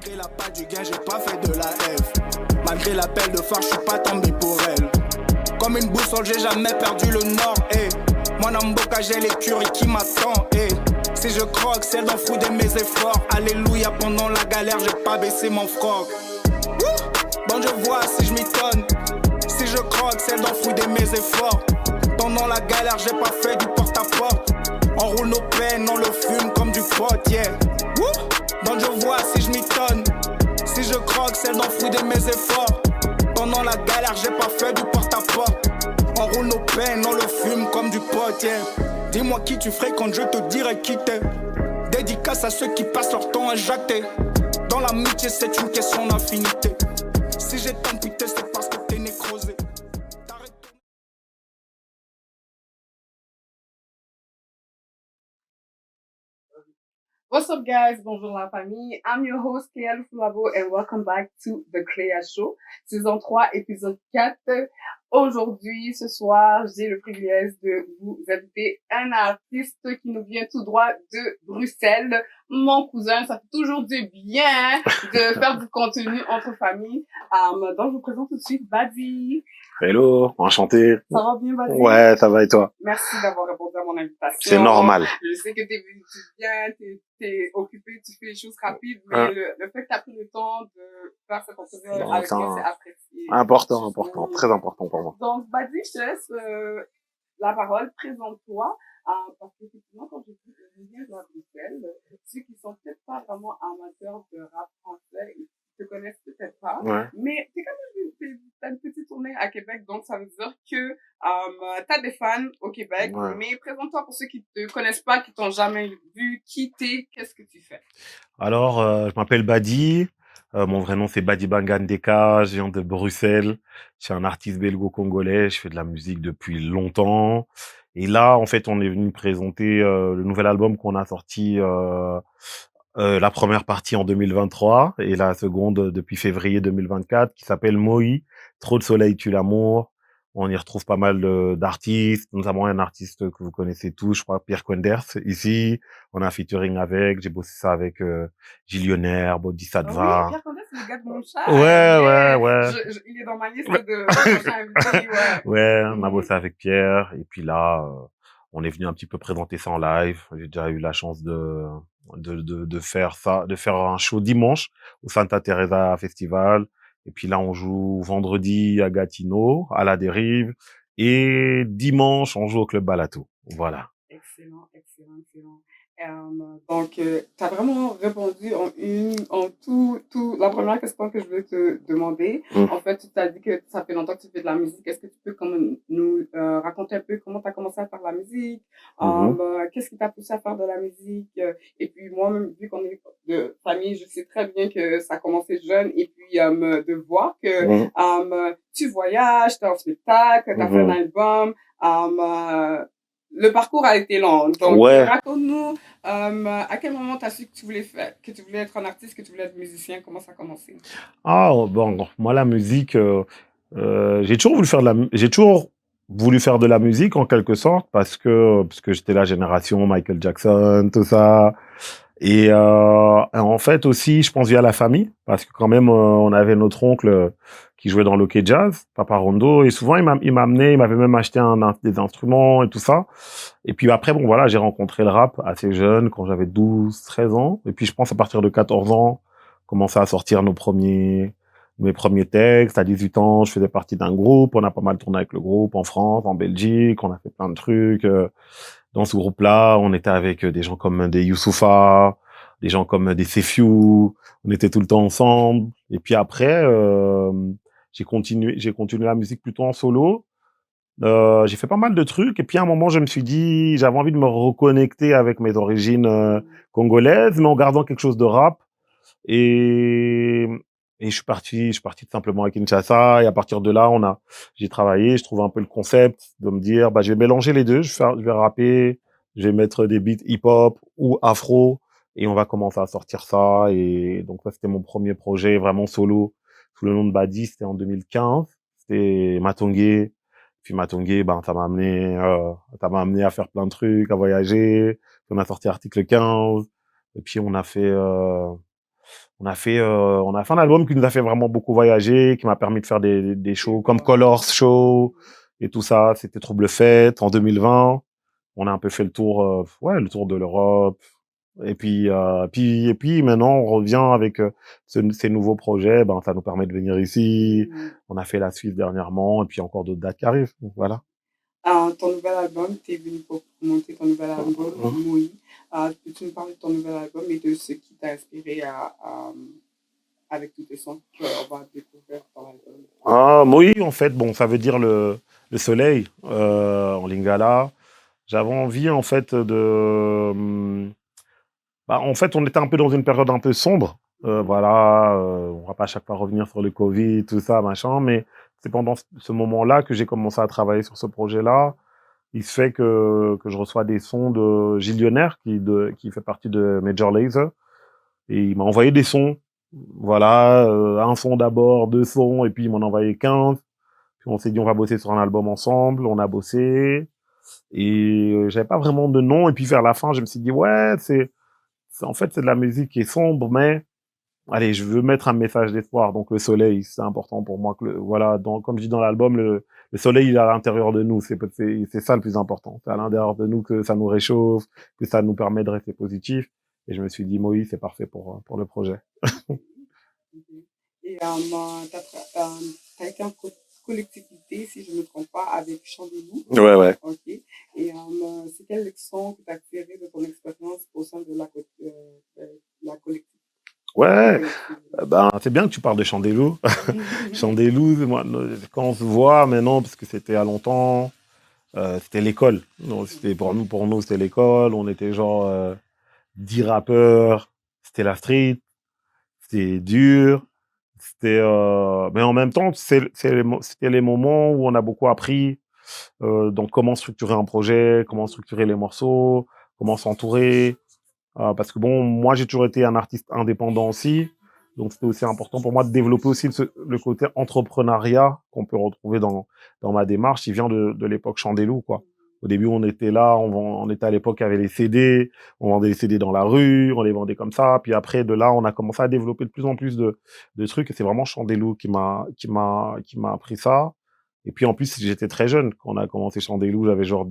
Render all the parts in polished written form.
Malgré la pas du gain, j'ai pas fait de la F. Malgré l'appel de phare, je suis pas tombé pour elle. Comme une boussole, j'ai jamais perdu le nord. Moi, Namboka, j'ai l'écurie qui m'attend. Si je croque, c'est d'en foutre de mes efforts. Alléluia, pendant la galère, j'ai pas baissé mon froc. Bon, je vois si je m'étonne. Si je croque, c'est d'en foutre de mes efforts. Pendant la galère, j'ai pas fait du porte-à-porte. On roule nos peines, on le fume comme du pot, yeah. Bon, je vois si je m'étonne. Si je croque, c'est d'en foutre de mes efforts. Pendant la galère, j'ai pas fait du porte-à-porte. On roule nos peines, on le fume comme du pot, yeah. Dis-moi qui tu fréquentes, je te dirai qui t'es. Dédicace à ceux qui passent leur temps à jacter. Dans l'amitié, c'est une question d'infinité. Si j'ai tant pité, c'est parce que t'es nécrosé. What's up, guys? Bonjour la famille. I'm your host, Cléa Lufulabo, and welcome back to The Cléa Show, saison 3, épisode 4. Aujourd'hui, ce soir, j'ai le privilège de vous inviter un artiste qui nous vient tout droit de Bruxelles. Mon cousin, ça fait toujours du bien de faire du contenu entre familles. Donc, je vous présente tout de suite Badi. Hello, enchanté. Ça va bien, Badi? Ouais, ça va et toi? Merci d'avoir répondu à mon invitation. C'est normal. Je sais que tu viens, t'es occupé, tu fais les choses rapides, mais le fait que tu as pris le temps de faire cette entrevue avec moi, c'est apprécié. Important, très important pour moi. Donc, Badi, je te laisse la parole, présente-toi, parce qu'effectivement, quand je dis que je viens de la Bruxelles, ceux qui sont peut-être pas vraiment amateurs de rap français, ils te connaissent peut-être pas, mais t'as une petite tournée à Québec, donc ça veut dire que t'as des fans au Québec, mais présente-toi pour ceux qui te connaissent pas, qui t'ont jamais vu, qui t'es, qu'est-ce que tu fais? Alors, je m'appelle Badi. Mon vrai nom, c'est Badi Bangandeka. Je viens de Bruxelles. Je suis un artiste belgo-congolais. Je fais de la musique depuis longtemps. Et là, en fait, on est venu présenter le nouvel album qu'on a sorti, la première partie en 2023 et la seconde depuis février 2024, qui s'appelle Moï. Trop de soleil tue l'amour. On y retrouve pas mal d'artistes, notamment un artiste que vous connaissez tous, je crois, Pierre Quenders, ici. On a un featuring avec, j'ai bossé ça avec Gillionnaire, Bodhisattva. Oui, Pierre Quenders, c'est le gars de mon chat. Ouais. Il est dans ma liste de prochains invités, ouais, on a bossé avec Pierre. Et puis là, on est venu un petit peu présenter ça en live. J'ai déjà eu la chance de faire ça, de faire un show dimanche au Santa Teresa Festival. Et puis là, on joue vendredi à Gatineau, à La Dérive. Et dimanche, on joue au Club Balato. Voilà. Excellent. Donc, tu as vraiment répondu en tout. La première question que je veux te demander, en fait, tu t'as dit que ça fait longtemps que tu fais de la musique. Est-ce que tu peux nous raconter un peu comment tu as commencé à faire de la musique? Qu'est-ce qui t'a poussé à faire de la musique? Et puis, moi-même, vu qu'on est de famille, je sais très bien que ça a commencé jeune. Et puis, de voir que tu voyages, tu es en spectacle, tu as fait un album. Le parcours a été long. Donc, raconte-nous à quel moment tu as su que tu voulais être un artiste, que tu voulais être musicien. Comment ça a commencé? Bon, moi, la musique, j'ai toujours voulu faire de la musique en quelque sorte parce que j'étais la génération Michael Jackson, tout ça. Et en fait aussi, je pense via la famille, parce que quand même, on avait notre oncle qui jouait dans l'Hockey Jazz, Papa Rondo, et souvent il m'avait même acheté des instruments et tout ça. Et puis après, bon voilà, j'ai rencontré le rap assez jeune, quand j'avais 12, 13 ans. Et puis je pense à partir de 14 ans, commençait à sortir mes premiers textes. À 18 ans, je faisais partie d'un groupe, on a pas mal tourné avec le groupe en France, en Belgique, on a fait plein de trucs. Dans ce groupe-là, on était avec des gens comme des Youssoupha, des gens comme des Sefiu. On était tout le temps ensemble. Et puis après, j'ai continué la musique plutôt en solo. J'ai fait pas mal de trucs. Et puis à un moment, je me suis dit, j'avais envie de me reconnecter avec mes origines congolaises, mais en gardant quelque chose de rap. Et je suis parti tout simplement à Kinshasa. Et à partir de là, j'ai travaillé, je trouvais un peu le concept de me dire, je vais mélanger les deux. Je vais rapper, je vais mettre des beats hip-hop ou afro. Et on va commencer à sortir ça. Et donc, ça, c'était mon premier projet vraiment solo sous le nom de Badi. C'était en 2015. C'était Matongé. Puis Matongé, ça m'a amené à faire plein de trucs, à voyager. Puis on a sorti Article 15. Et puis on a fait, on a fait un album qui nous a fait vraiment beaucoup voyager, qui m'a permis de faire des shows comme Colors Show et tout ça. C'était Trouble Fête en 2020. On a un peu fait le tour, le tour de l'Europe. Et puis maintenant, on revient avec ces nouveaux projets. Ben, ça nous permet de venir ici. On a fait la Suisse dernièrement, et puis encore d'autres dates qui arrivent. Donc, voilà. Ton nouvel album, tu es venu pour monter ton nouvel album, Moui. Peux-tu nous parler de ton nouvel album et de ce qui t'a inspiré avec tous tes sons qu'on va découvrir dans l'album? Moui, en fait, bon, ça veut dire le soleil en lingala. J'avais envie, en fait, en fait, on était un peu dans une période un peu sombre. Voilà, on va pas à chaque fois revenir sur le Covid, tout ça, machin, mais c'est pendant ce moment-là que j'ai commencé à travailler sur ce projet-là. Il se fait que je reçois des sons de Gilles Lionnaire, qui fait partie de Major Lazer, et il m'a envoyé des sons. Voilà, un son d'abord, 2 sons, et puis il m'en a envoyé 15. Puis on s'est dit, on va bosser sur un album ensemble. On a bossé, et j'avais pas vraiment de nom. Et puis vers la fin, je me suis dit, ouais, en fait, c'est de la musique qui est sombre, mais allez, je veux mettre un message d'espoir. Donc le soleil, c'est important pour moi. Voilà, comme je dis dans l'album, le soleil, il est à l'intérieur de nous. C'est ça le plus important. C'est à l'intérieur de nous que ça nous réchauffe, que ça nous permet de rester positif. Et je me suis dit, Moïse, c'est parfait pour le projet. Et t'as été en collectivité, si je ne me trompe pas, avec Chandelou. Ouais. Ok. Et c'est quelle leçon que tu as tirée de ton expérience au sein de la collectivité? Ouais, c'est bien que tu parles de Chandelou. Chandelou, moi, quand on se voit maintenant, parce que c'était à longtemps, c'était l'école. Donc, c'était pour nous, c'était l'école. On était genre 10 rappeurs. C'était la street. C'était dur. Mais en même temps, c'était les moments où on a beaucoup appris. Donc, comment structurer un projet, comment structurer les morceaux, comment s'entourer. Parce que bon, moi, j'ai toujours été un artiste indépendant aussi. Donc, c'était aussi important pour moi de développer aussi le côté entrepreneuriat qu'on peut retrouver dans ma démarche. Il vient de l'époque Chandelou, quoi. Au début, on était là, on était à l'époque avec les CD, on vendait les CD dans la rue, on les vendait comme ça. Puis après, de là, on a commencé à développer de plus en plus de trucs. Et c'est vraiment Chandelou qui m'a appris ça. Et puis en plus, j'étais très jeune quand on a commencé Chandelou. J'avais genre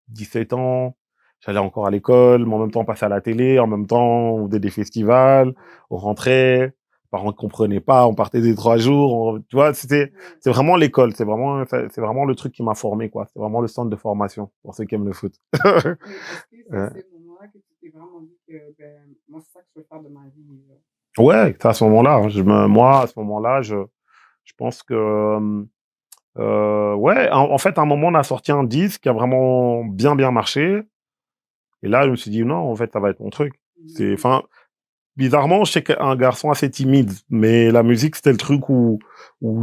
17 ans. J'allais encore à l'école, mais en même temps, on passait à la télé, en même temps, on faisait des festivals, on rentrait, les parents ne comprenaient pas, on partait des 3 jours, tu vois, c'est vraiment l'école, c'est vraiment le truc qui m'a formé, quoi. C'est vraiment le centre de formation, pour ceux qui aiment le foot. Est-ce que c'est ces moments-là que tu t'es vraiment dit que, moi, c'est ça que je veux faire de ma vie? Ouais, c'est à ce moment-là. Moi, à ce moment-là, je pense que, ouais, en fait, à un moment, on a sorti un disque qui a vraiment bien marché. Et là, je me suis dit, non, en fait, ça va être mon truc. Bizarrement, je sais qu'un garçon assez timide, mais la musique, c'était le truc où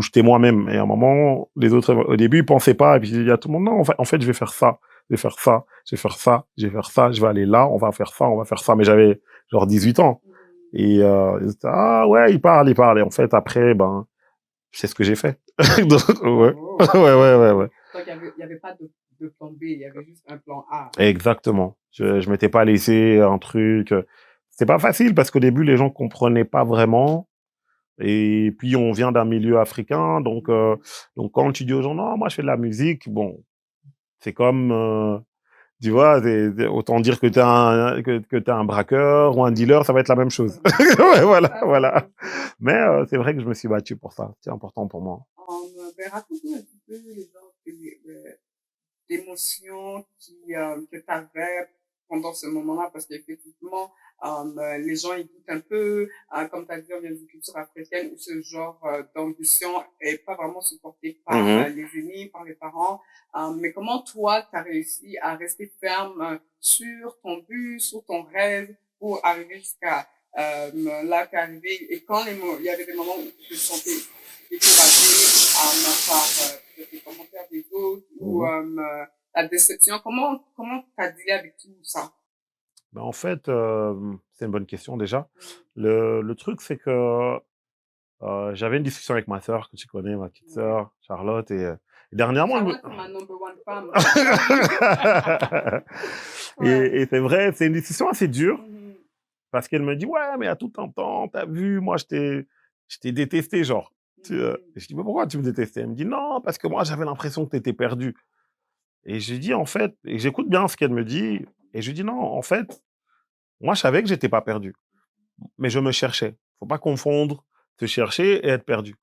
j'étais moi-même. Et à un moment, les autres, au début, ils pensaient pas. Et puis, il y a tout le monde, non, en fait, je vais faire ça. Je vais faire ça. Je vais faire ça. Je vais faire ça. Je vais aller là. On va faire ça. On va faire ça. Mais j'avais genre 18 ans. Et ils disaient, ah ouais, il parle. Et en fait, après, c'est ce que j'ai fait. Donc, ouais. Ouais. Donc, il n'y avait pas de plan B, il y avait juste un plan A. Exactement. Je m'étais pas laissé un truc. C'était pas facile parce qu'au début, les gens comprenaient pas vraiment. Et puis, on vient d'un milieu africain. Donc quand tu dis aux gens, non, moi, je fais de la musique, bon, c'est comme, tu vois, autant dire que t'es un braqueur ou un dealer, ça va être la même chose. Ouais, voilà. Mais c'est vrai que je me suis battu pour ça. C'est important pour moi. Raconte-nous un petit peu l'émotion que tu avais pendant ce moment-là, parce qu'effectivement, les gens écoutent un peu, comme tu as dit, on vient d'une culture africaine où ce genre d'ambition est pas vraiment supporté par les aînés, par les parents. Mais comment toi, tu as réussi à rester ferme sur ton but, sur ton rêve pour arriver jusqu'à là tu es arrivé, et quand il y avait des moments où tu te sentais découragé par les commentaires des autres ou la déception, comment tu as dit avec tout ça? En fait, c'est une bonne question déjà. Le truc, c'est que j'avais une discussion avec ma sœur, que tu connais, ma petite sœur, Charlotte, et dernièrement... Charlotte, c'est ma number one femme. Et c'est vrai, c'est une discussion assez dure. Parce qu'elle me dit, ouais, mais à tout un temps, t'as vu, moi, je t'ai détesté, genre. Et je dis, mais pourquoi tu me détestais? Elle me dit, non, parce que moi, j'avais l'impression que t'étais perdu. Et j'ai dit, en fait, et j'écoute bien ce qu'elle me dit, et je dis, non, en fait, moi, je savais que j'étais pas perdu, mais je me cherchais. Faut pas confondre se chercher et être perdu.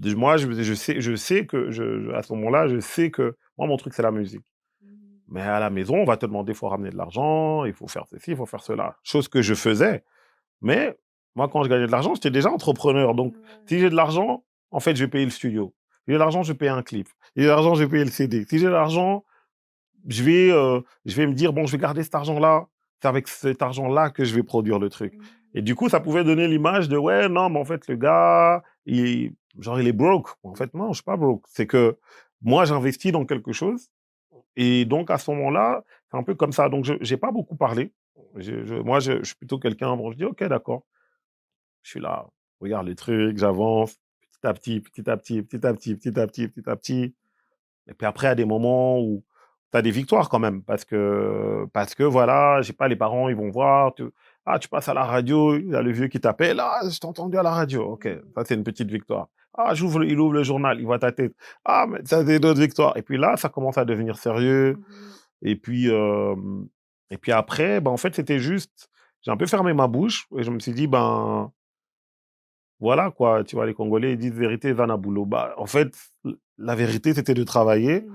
Moi, je sais que, à ce moment-là, je sais que, moi, mon truc, c'est la musique. Mais à la maison, on va te demander, il faut ramener de l'argent, il faut faire ceci, il faut faire cela. Chose que je faisais. Mais moi, quand je gagnais de l'argent, j'étais déjà entrepreneur. Donc, si j'ai de l'argent, en fait, je vais payer le studio. Si j'ai de l'argent, je vais payer un clip. Si j'ai de l'argent, je vais payer le CD. Si j'ai de l'argent, je vais me dire, bon, je vais garder cet argent-là. C'est avec cet argent-là que je vais produire le truc. Et du coup, ça pouvait donner l'image de, ouais, non, mais en fait, le gars, genre, il est broke. En fait, non, je suis pas broke. C'est que moi, j'investis dans quelque chose. Et donc, à ce moment-là, c'est un peu comme ça. Donc, je n'ai pas beaucoup parlé. Moi, je suis plutôt quelqu'un, bon, je dis, OK, d'accord. Je suis là, regarde les trucs, j'avance, petit à petit, petit à petit, petit à petit, petit à petit, petit à petit. Et puis après, à des moments où tu as des victoires quand même, parce que voilà, j'ai pas les parents, ils vont voir, tu passes à la radio, il y a le vieux qui t'appelle, ah, je t'ai entendu à la radio, ok, ça c'est une petite victoire. Ah, il ouvre le journal, il voit ta tête. Ah, mais ça c'est d'autres victoires. Et puis là, ça commence à devenir sérieux. Et puis, après, ben, en fait, c'était juste, j'ai un peu fermé ma bouche et je me suis dit, ben, voilà quoi, tu vois, les Congolais ils disent vérité Zanabulo. Bah, en fait, la vérité, c'était de travailler.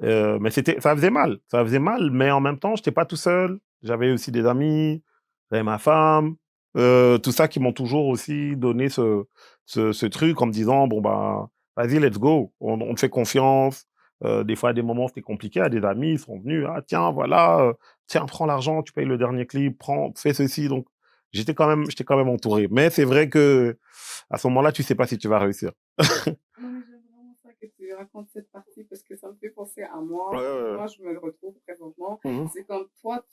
Mais ça faisait mal, mais en même temps, j'étais pas tout seul. J'avais aussi des amis, j'avais ma femme, tout ça qui m'ont toujours aussi donné ce truc en me disant, bon, bah, vas-y, let's go, on te fait confiance. Des fois, à des moments, c'était compliqué, à des amis, ils sont venus, ah, tiens, voilà, tiens, prends l'argent, tu payes le dernier clip, fais ceci. Donc, j'étais quand même entouré. Mais c'est vrai que, à ce moment-là, tu sais pas si tu vas réussir. Non, mais j'aime vraiment ça que tu racontes cette partie parce que ça me fait penser à moi. Ouais, ouais, ouais. Moi, je me retrouve présentement. Mhm. C'est comme toi,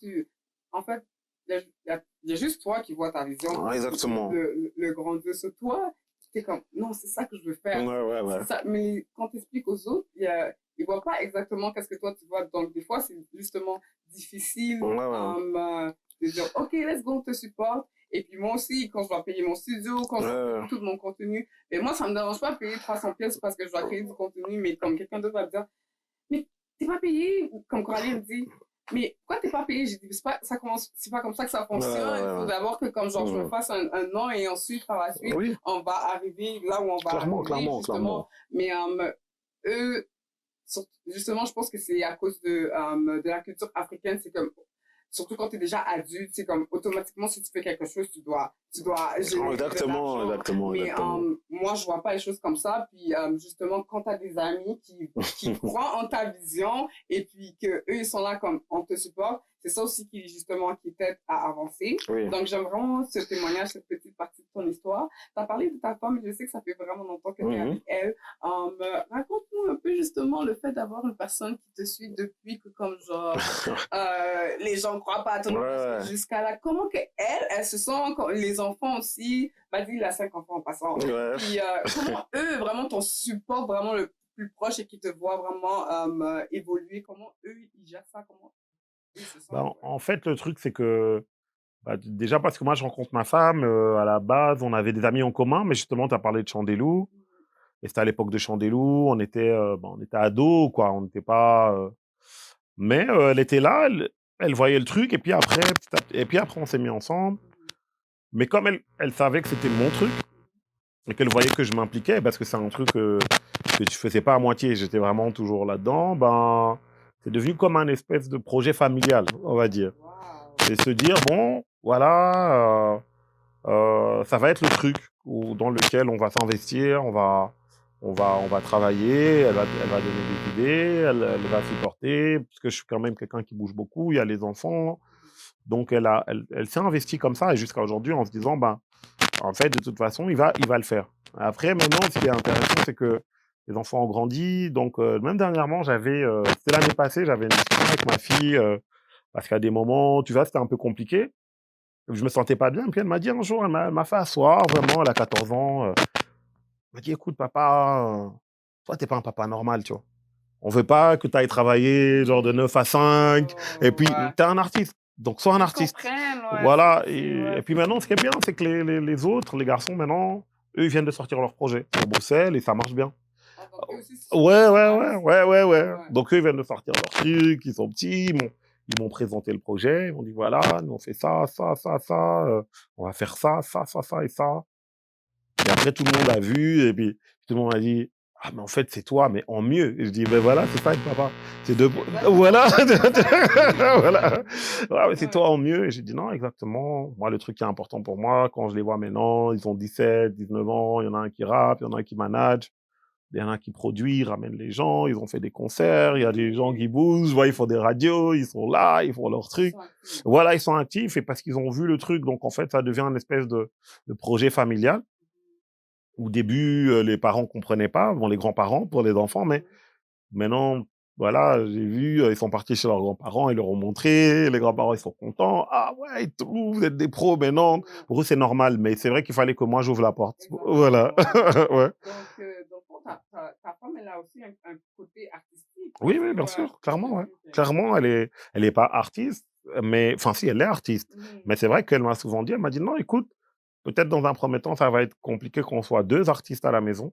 en fait, il y a juste toi qui vois ta vision. Ouais, exactement. Le grand Dieu sur toi. C'est comme, non, c'est ça que je veux faire. Ouais, ouais, ouais. C'est ça. Mais quand tu expliques aux autres, ils voient pas exactement qu'est-ce que toi tu vois. Donc, des fois, c'est justement difficile Ouais, ouais. de dire, OK, let's go, on te supporte. Et puis moi aussi, quand je dois payer mon studio, quand je dois payer tout mon contenu, mais moi, ça me dérange pas de payer 300 pièces parce que je dois créer du contenu, mais comme quelqu'un d'autre va me dire, mais t'es pas payé, comme Coralie me dit, mais pourquoi t'es pas payé? J'ai dit, c'est pas comme ça que ça fonctionne. Il faut d'abord que comme genre je me fasse un nom et ensuite par la suite, on va arriver là où on va arriver, justement. Mais eux, justement, je pense que c'est à cause de la culture africaine, c'est comme surtout quand tu es déjà adulte, c'est comme automatiquement si tu fais quelque chose, tu dois générer Exactement, exactement, mais exactement. moi je vois pas les choses comme ça. Puis justement quand tu as des amis qui croient en ta vision et puis que eux ils sont là comme on te supporte, c'est ça aussi qui justement qui t'aide à avancer. Oui. Donc j'aime vraiment ce témoignage, cette petite partie de ton histoire. Tu as parlé de ta femme, je sais que ça fait vraiment longtemps que tu es avec elle. Raconte-nous un peu justement le fait d'avoir une personne qui te suit depuis que comme genre les gens ne croient pas à ton jusqu'à là. Comment que elle se sent, les enfants aussi, vas-y, il a 5 enfants en passant. Puis comment eux vraiment ton support vraiment le plus proche et qui te voient vraiment évoluer, comment eux ils gèrent ça, comment ils se sentent. Bah, en fait, le truc, c'est que bah, déjà parce que moi, je rencontre ma femme, à la base, on avait des amis en commun, mais justement, tu as parlé de Chandelou. Et c'était à l'époque de Chandelou, on était ados, quoi, on n'était pas. Mais elle était là, elle voyait le truc, et puis après, on s'est mis ensemble. Mais comme elle savait que c'était mon truc, et qu'elle voyait que je m'impliquais, parce que c'est un truc que je faisais pas à moitié, j'étais vraiment toujours là-dedans, ben, c'est devenu comme un espèce de projet familial, on va dire. C'est se dire, bon, voilà, ça va être le truc dans lequel on va s'investir, on va travailler, elle va donner des idées, elle va supporter, parce que je suis quand même quelqu'un qui bouge beaucoup, il y a les enfants. Donc, elle s'est investie comme ça, et jusqu'à aujourd'hui, en se disant, ben, en fait, de toute façon, il va le faire. Après, maintenant, ce qui est intéressant, c'est que les enfants ont grandi. Donc, même dernièrement, c'était l'année passée, j'avais une discussion avec ma fille, parce qu'à des moments, tu vois, c'était un peu compliqué. Je me sentais pas bien. Puis elle m'a dit un jour, elle m'a fait asseoir, vraiment, elle a 14 ans. Elle m'a dit, écoute, papa, toi, t'es pas un papa normal, tu vois. On veut pas que tu ailles travailler genre de 9 à 5. Et puis, t'es un artiste. Donc, sois un Ils artiste. comprennent, ouais, Voilà. ouais, Et puis maintenant, ce qui est bien, c'est que les autres, les garçons, maintenant, eux, ils viennent de sortir leur projet sur Bruxelles et ça marche bien. Ah, donc, eux aussi, Ouais. ouais. Donc, eux, ils viennent de sortir leur truc, ils sont petits, ils m'ont présenté le projet, ils m'ont dit, voilà, nous, on fait ça, on va faire ça et ça. Et après, tout le monde a vu, et puis tout le monde a dit, ah, mais en fait, c'est toi, mais en mieux. Et je dis, ben voilà, c'est ça, papa. C'est de... Voilà. Voilà. Ouais, mais c'est toi en mieux. Et j'ai dit, non, exactement. Moi, le truc qui est important pour moi, quand je les vois maintenant, ils ont 17, 19 ans, il y en a un qui rappe, il y en a un qui manage, il y en a un qui produit, ramène les gens, ils ont fait des concerts, il y a des gens qui bougent, ils font des radios, ils sont là, ils font leur truc. Voilà, ils sont actifs, et parce qu'ils ont vu le truc, donc en fait, ça devient une espèce de projet familial. Au début, les parents comprenaient pas, bon, les grands-parents pour les enfants, mais maintenant, voilà, j'ai vu, ils sont partis chez leurs grands-parents, ils leur ont montré, les grands-parents, ils sont contents. Ah ouais, et tout, vous êtes des pros maintenant. Pour eux, c'est normal, mais c'est vrai qu'il fallait que moi, j'ouvre la porte. Exactement. Voilà. Ouais. Donc, ta femme, elle a aussi un côté artistique. Oui, bien sûr, clairement, ouais. Clairement, elle est pas artiste, mais, enfin, si, elle est artiste. Mais c'est vrai qu'elle m'a souvent dit, elle m'a dit, non, écoute, peut-être dans un premier temps, ça va être compliqué qu'on soit 2 artistes à la maison,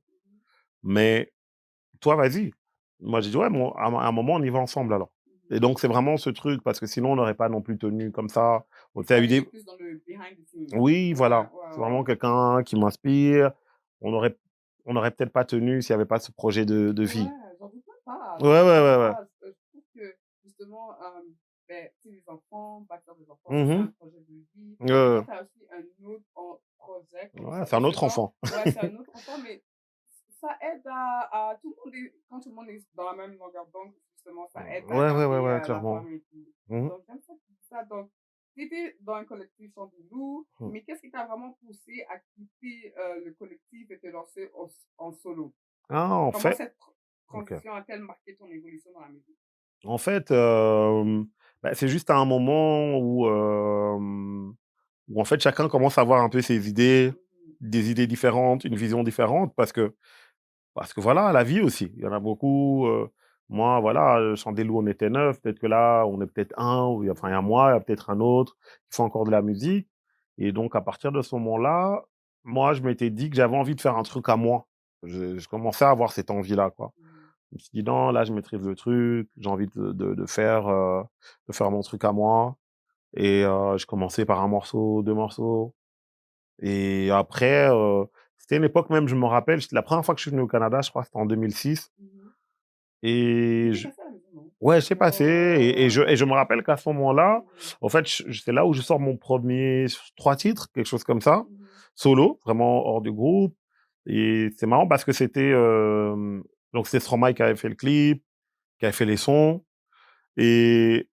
mais toi, vas-y. Moi, j'ai dit, ouais, à un moment, on y va ensemble alors. Et donc, c'est vraiment ce truc, parce que sinon, on n'aurait pas non plus tenu comme ça. On s'est eu Plus dans le behind the scenes. Oui, voilà. C'est vraiment quelqu'un qui m'inspire. On aurait peut-être pas tenu s'il n'y avait pas ce projet de vie. Ouais, j'en doute pas. Ouais. Je trouve que, justement, ben, tu sais, les enfants, bâtir des enfants, Mhm. c'est un projet de vie. Tu as aussi un autre projet. Ouais, c'est un autre enfant. Ouais, c'est un autre enfant, mais ça aide à tout le monde, quand tout le monde est dans la même longueur d'onde, justement, ça aide à garder clairement. la femme et tout. Mhm. Donc, j'aime ça que tu dis ça. Donc, tu étais dans un collectif Chant du Loup, mais qu'est-ce qui t'a vraiment poussé à quitter le collectif et te lancer en solo? Ah, en Comment fait, cette transition a-t-elle marqué ton évolution dans la musique? en fait, bah, c'est juste à un moment où en fait, chacun commence à avoir un peu ses idées, des idées différentes, une vision différente, parce que voilà, la vie aussi. Il y en a beaucoup, moi, voilà, Chandelou, on était 9, peut-être que là, on est peut-être un, ou enfin, il y a moi, il y a peut-être un autre qui fait encore de la musique. Et donc, à partir de ce moment-là, moi, je m'étais dit que j'avais envie de faire un truc à moi. Je commençais à avoir cette envie-là, quoi. Je me suis dit: «Non, là, je maîtrise le truc, j'ai envie de faire mon truc à moi». Et je commençais par un morceau, 2 morceaux. Et après, c'était une époque même, je me rappelle, la première fois que je suis venu au Canada, je crois que c'était en 2006. Et je ouais, j'étais passé, et je me rappelle qu'à ce moment-là, en fait, c'est là où je sors mon premier 3 titres, quelque chose comme ça, solo, vraiment hors du groupe. Et c'est marrant parce que c'était, donc c'est Stromae qui avait fait le clip, qui avait fait les sons. Et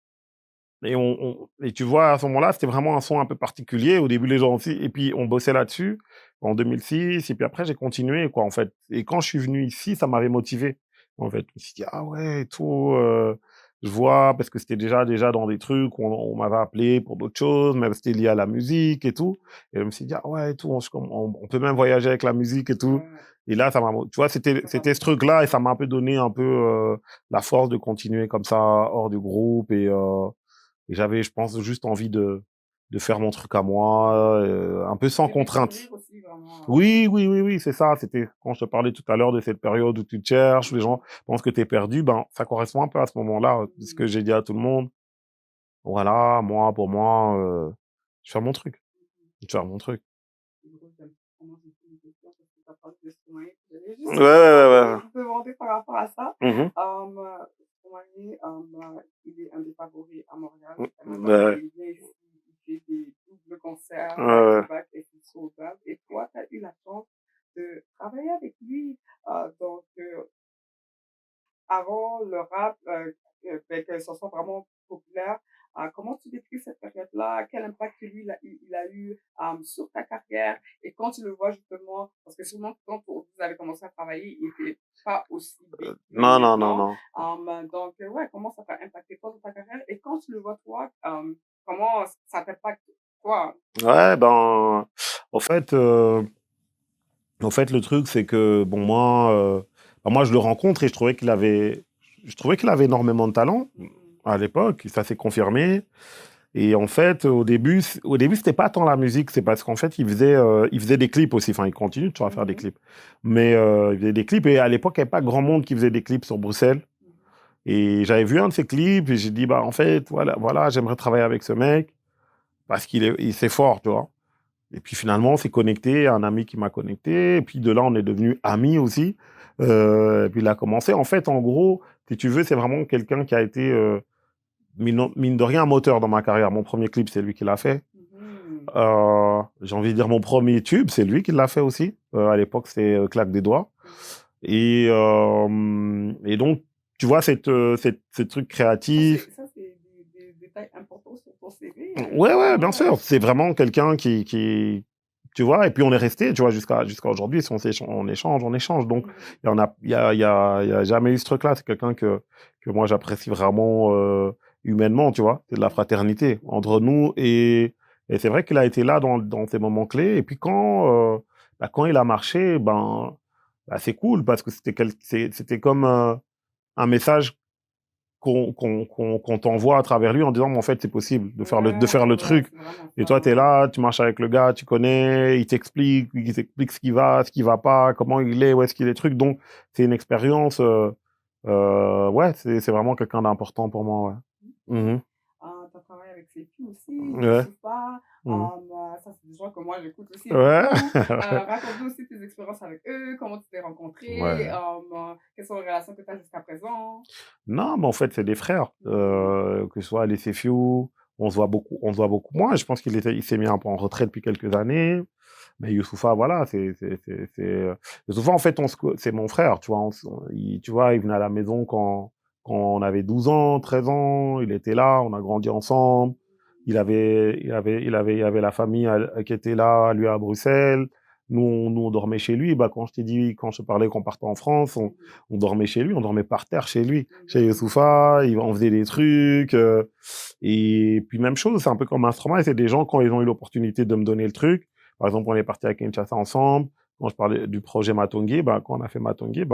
et tu vois, à ce moment-là, c'était vraiment un son un peu particulier. Au début, les gens aussi, et puis on bossait là-dessus en 2006, et puis après j'ai continué, quoi, en fait. Et quand je suis venu ici, ça m'avait motivé, en fait. Je me suis dit: «Ah ouais et tout», je vois, parce que c'était déjà dans des trucs où on m'avait appelé pour d'autres choses, mais c'était lié à la musique et tout. Et je me suis dit: «Ah ouais et tout, on peut même voyager avec la musique et tout». Et là, ça m'a tu vois, c'était ce truc-là, et ça m'a un peu donné un peu, la force de continuer comme ça hors du groupe. Et j'avais, je pense, juste envie de faire mon truc à moi, un peu sans contrainte. Oui, c'est ça. C'était quand je te parlais tout à l'heure de cette période où tu te cherches, où les gens pensent que tu es perdu, ben, ça correspond un peu à ce moment-là, ce que j'ai dit à tout le monde. Voilà, moi, pour moi, je fais mon truc. Je fais mon truc. Ouais. Demander par rapport à ça. Mmh. Il est un des favoris à Montréal. Ouais. Il vient ici, il fait des doubles concerts, Ouais. back-to-back, et c'est sold out. Et toi, tu as eu la chance de travailler avec lui. Donc, avant le rap, ben, que ce soit vraiment populaire, comment tu décris cette période-là? Quel impact lui, il a eu sur ta carrière? Et quand tu le vois justement, parce que souvent, quand vous avez commencé à travailler, il n'était pas aussi big que Non. maintenant. Donc, ouais, comment ça t'a impacté toi dans ta carrière? Et quand tu le vois toi, comment ça t'impacte toi? Ouais, ben, en fait, le truc, c'est que, bon, moi, je le rencontre, et je trouvais qu'il avait énormément de talent à l'époque, ça s'est confirmé. Et en fait, au début, c'était pas tant la musique, c'est parce qu'en fait, il faisait des clips aussi. Enfin, il continue toujours à faire des clips. Mais il faisait des clips. Et à l'époque, il n'y avait pas grand monde qui faisait des clips sur Bruxelles. Et j'avais vu un de ses clips et j'ai dit, bah, en fait, voilà, j'aimerais travailler avec ce mec parce c'est fort, tu vois. Et puis finalement, on s'est connecté, un ami qui m'a connecté. Et puis de là, on est devenus amis aussi. Et puis il a commencé. En fait, en gros, si tu veux, c'est vraiment quelqu'un qui a été, mine de rien, un moteur dans ma carrière. Mon premier clip, c'est lui qui l'a fait. J'ai envie de dire mon premier tube, c'est lui qui l'a fait aussi. À l'époque, c'était Claque des doigts. Et donc, tu vois, ces trucs créatifs. Ça, c'est des détails importants sur ton CV. Ouais, bien sûr. C'est vraiment quelqu'un tu vois, et puis on est resté, tu vois, jusqu'à aujourd'hui. Si on échange. Donc, il y a jamais eu ce truc-là. C'est quelqu'un que moi, j'apprécie vraiment humainement, tu vois. C'est de la fraternité entre nous. Et c'est vrai qu'il a été là dans ces moments clés. Et puis quand il a marché, c'est cool parce que c'était comme un message qu'on t'envoie à travers lui en disant, mais en fait, c'est possible de faire le truc. Et toi, tu es là, tu marches avec le gars, tu connais, il t'explique ce qui va pas, comment il est, où est-ce qu'il est, truc. Donc, c'est une expérience, ouais, c'est vraiment quelqu'un d'important pour moi, ouais. Tu as travaillé avec ses filles aussi, Ouais. Youssoufa, ça c'est des gens que moi j'écoute aussi Ouais. beaucoup. Raconte-nous aussi tes expériences avec eux, comment tu t'es rencontrés, Ouais. quelles sont les relations que tu as jusqu'à présent. Non, mais en fait, c'est des frères. Que ce soit les Sefiu, on se voit beaucoup moins. Je pense il s'est mis un peu en retrait depuis quelques années. Mais Youssoufa, voilà, Youssoufa, en fait, c'est mon frère, tu vois. Tu vois, il venait à la maison quand on avait 12 ans, 13 ans. Il était là, on a grandi ensemble. Il avait la famille qui était là, lui, à Bruxelles. Nous, on dormait chez lui. Bah, quand je te parlais qu'on partait en France, on dormait chez lui, on dormait par terre chez lui. Chez Youssoufa, on faisait des trucs. Et puis, même chose, c'est un peu comme Instrument. Et c'est des gens, quand ils ont eu l'opportunité de me donner le truc, par exemple, on est parti à Kinshasa ensemble. Quand je parlais du projet Matongué, quand on a fait Matongué,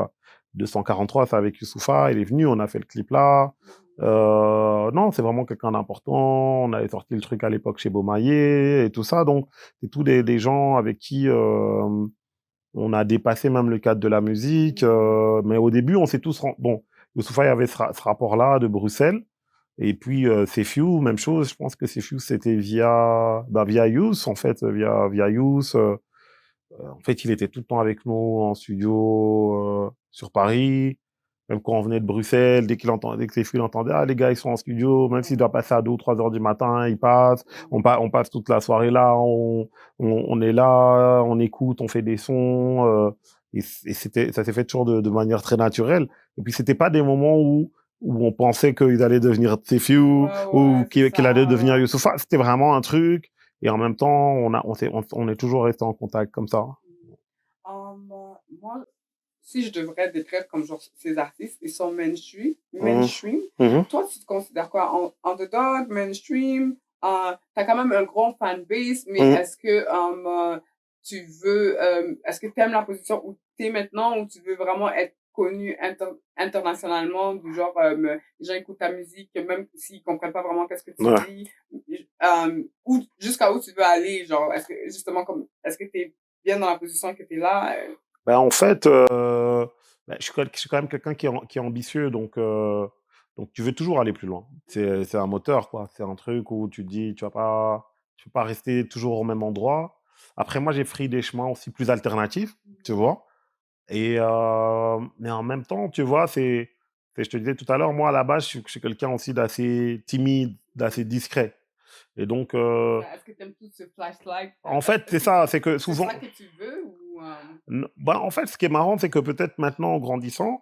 243, c'est avec Youssoufa, il est venu, on a fait le clip là. Non, c'est vraiment quelqu'un d'important. On avait sorti le truc à l'époque chez Beaumaillé et tout ça. Donc, c'est tous des gens avec qui on a dépassé même le cadre de la musique. Mais au début, on s'est tous... Bon, Youssoufa, il y avait ce rapport-là de Bruxelles. Et puis, Sefiu, même chose. Je pense que Sefiu, c'était via Youss, en fait, via Youss. En fait, il était tout le temps avec nous en studio sur Paris. Même quand on venait de Bruxelles, dès que Sefiu l'entendait, ah, les gars, ils sont en studio, même s'il doit passer à 2 ou 3 heures du matin, il passe. On passe toute la soirée là, on est là, on écoute, on fait des sons. Et ça s'est fait toujours de manière très naturelle. Et puis, c'était pas des moments où on pensait qu'ils allaient devenir Sefiu ou qu'il allait devenir Youssoufa. C'était vraiment un truc. Et en même temps, on est toujours resté en contact comme ça. Moi, si je devrais décrire comme genre ces artistes, ils sont mainstream. Toi, tu te considères quoi? Underdog, mainstream? T'as quand même un grand fanbase, mais est-ce que tu veux, est-ce que tu aimes la position où tu es maintenant, ou tu veux vraiment être connu internationalement, du genre, les gens écoutent ta musique, même s'ils comprennent pas vraiment qu'est-ce que tu dis, ou jusqu'à où tu veux aller, genre, est-ce que, justement, est-ce que tu es bien dans la position que tu es là? En fait, je suis quand même quelqu'un qui est ambitieux, donc tu veux toujours aller plus loin. C'est un moteur, quoi. C'est un truc où tu te dis, tu peux pas rester toujours au même endroit. Après, moi, j'ai pris des chemins aussi plus alternatifs, tu vois. Mais en même temps, tu vois, je te disais tout à l'heure, moi, à la base, je suis quelqu'un aussi d'assez timide, d'assez discret. Et donc, est-ce que tu aimes tout ce flashlight? En fait, c'est ça, c'est que souvent... C'est ça que tu veux, ou... en fait, ce qui est marrant, c'est que peut-être maintenant, en grandissant,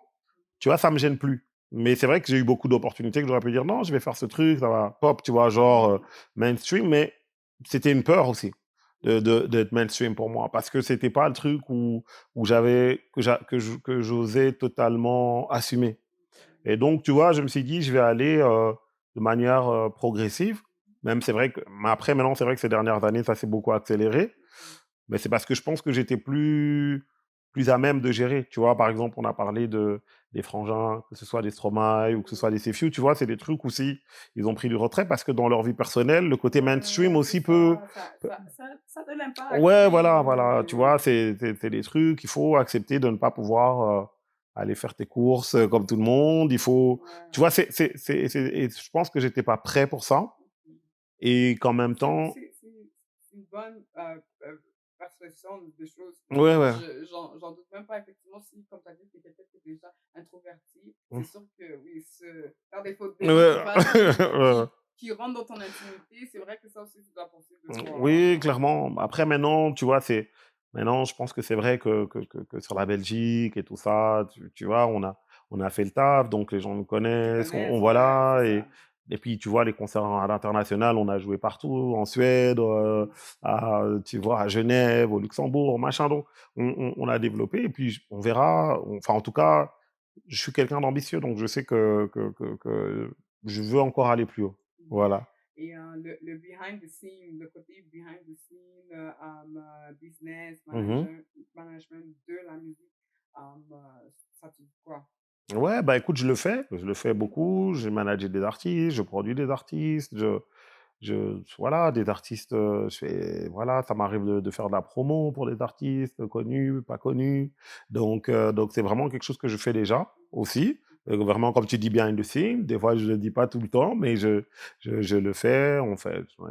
tu vois, ça me gêne plus. Mais c'est vrai que j'ai eu beaucoup d'opportunités que j'aurais pu dire, non, je vais faire ce truc, ça va pop, tu vois, genre mainstream, mais c'était une peur aussi d'être mainstream pour moi, parce que c'était pas le truc où que j'osais totalement assumer. Et donc, tu vois, je me suis dit, je vais aller de manière progressive. Même c'est vrai que, mais après, maintenant, c'est vrai que ces dernières années, ça s'est beaucoup accéléré. Mais c'est parce que je pense que j'étais plus plus à même de gérer. Tu vois, par exemple, on a parlé des Frangins, que ce soit des Stromae ou que ce soit des Sefiu, tu vois, c'est des trucs aussi, ils ont pris du retrait parce que dans leur vie personnelle, le côté mainstream Ouais, c'est aussi peut... ça. Ça a de l'impact, Ouais, oui, voilà, tu vois, c'est des trucs, il faut accepter de ne pas pouvoir aller faire tes courses comme tout le monde, il faut... Tu vois, Ouais. et je pense que j'étais pas prêt pour ça, et qu'en même temps... C'est une bonne perception des choses. Ouais, ouais. J'en doute même pas, effectivement, si, comme tu as dit, tu es quelqu'un qui est déjà introverti, Mm. c'est sûr que oui, faire des fautes, des gens Ouais. Ouais. qui rentrent dans ton intimité, c'est vrai que ça aussi, tu dois penser deux fois. Oui, clairement. Après, maintenant, tu vois, maintenant, je pense que c'est vrai que sur la Belgique et tout ça, tu vois, on a fait le taf, donc les gens nous Ils te connaissent, connaissent, ouais, voilà, c'est ça. et puis, tu vois, les concerts à l'international, on a joué partout, en Suède, tu vois, à Genève, au Luxembourg, machin, donc, on a développé, et puis, on verra, enfin, en tout cas, je suis quelqu'un d'ambitieux, donc je sais que je veux encore aller plus haut. Voilà. Et le behind the scene, le côté behind the scene, business, Mhm. management de la musique, ça te dit quoi? Ouais, bah écoute, je le fais beaucoup. J'ai managé des artistes, je produis des artistes, voilà, des artistes. Voilà, ça m'arrive de faire de la promo pour des artistes connus, pas connus. Donc c'est vraiment quelque chose que je fais déjà aussi. Vraiment, comme tu dis bien, the scene. Des fois, je le dis pas tout le temps, mais je le fais. Ouais,